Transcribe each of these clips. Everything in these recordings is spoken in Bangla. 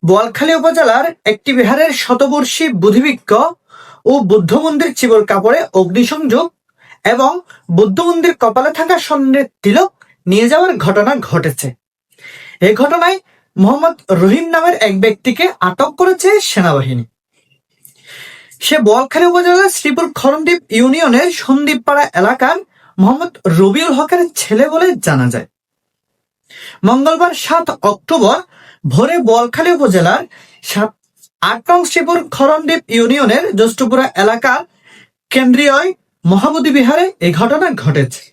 বোয়ালখালী উপজেলার একটি বিহারের শতবর্ষী বুদ্ধিবৃক্ষ ও বুদ্ধ মন্দির চিবর কাপড়ে অগ্নিসংযোগ এবং বুদ্ধ মন্দির কপালে থাকা স্বর্ণের তিলক নিয়ে যাওয়ার ঘটনা ঘটেছে। এই ঘটনায় মোহাম্মদ রহিম নামের এক ব্যক্তিকে আটক করেছে সেনাবাহিনী। সে বোয়ালখালী উপজেলার শ্রীপুর খরমদ্বীপ ইউনিয়নের সন্দীপপাড়া এলাকার মোহাম্মদ রবিউল হকের ছেলে বলে জানা যায়। মঙ্গলবার 7 অক্টোবর ভোরে বোয়ালখালী উপজেলার 8 নং শ্রীপুর খরমদ্বীপ ইউনিয়নের জ্যেষ্ঠপুরা এলাকার কেন্দ্রীয় মহাবোধি বিহারে এই ঘটনা ঘটেছে।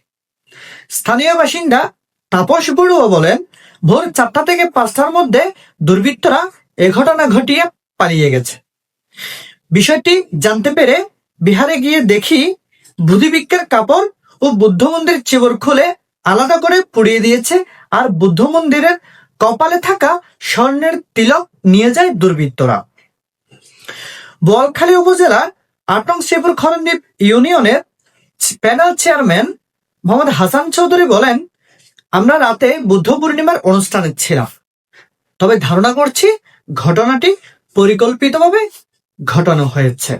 স্থানীয় বাসিন্দা তাপস বড়ুয়া বলেন, ভোর 4টা থেকে 5টার মধ্যে দুর্বৃত্তরা এ ঘটনা ঘটিয়ে পালিয়ে গেছে। বিষয়টি জানতে পেরে বিহারে গিয়ে দেখি বুদ্ধিবৃক্ষের কাপড় ও বুদ্ধ মন্দির চিবর খুলে আলাদা করে পুড়িয়ে দিয়েছে, আর বুদ্ধ মন্দিরের কপালে থাকা স্বর্ণের তিলক নিয়ে যায় দুর্বৃত্তরা। বোয়ালখালী উপজেলার 8 নং শ্রীপুর খরমদ্বীপ ইউনিয়নের প্যানেল চেয়ারম্যান মোহাম্মদ হাসান চৌধুরী বলেন, আমরা রাতে বুদ্ধ পূর্ণিমার অনুষ্ঠানে ছিলাম, তবে ধারণা করছি ঘটনাটি পরিকল্পিতভাবে ঘটানো হয়েছে।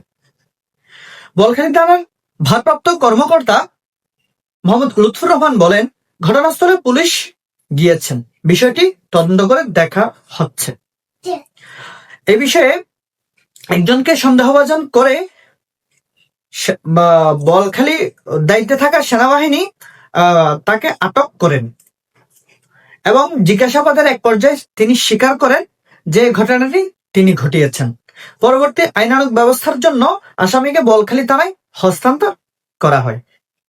বোয়ালখালী থানার ভারপ্রাপ্ত কর্মকর্তা মোহাম্মদ লুৎফুর রহমান বলেন, ঘটনাস্থলে পুলিশ গিয়েছেন, বিষয়টি তদন্ত করে দেখা হচ্ছে। এই বিষয়ে একজনকে সন্দেহভাজন করে বোয়ালখালী দায়িত্বে থাকা সেনাবাহিনী তাকে আটক করেন এবং জিজ্ঞাসাবাদের এক পর্যায়ে তিনি স্বীকার করেন যে ঘটনাটি তিনি ঘটিয়েছেন। পরবর্তী আইনানুগ ব্যবস্থার জন্য আসামিকে বোয়ালখালী থানায় হস্তান্তর করা হয়।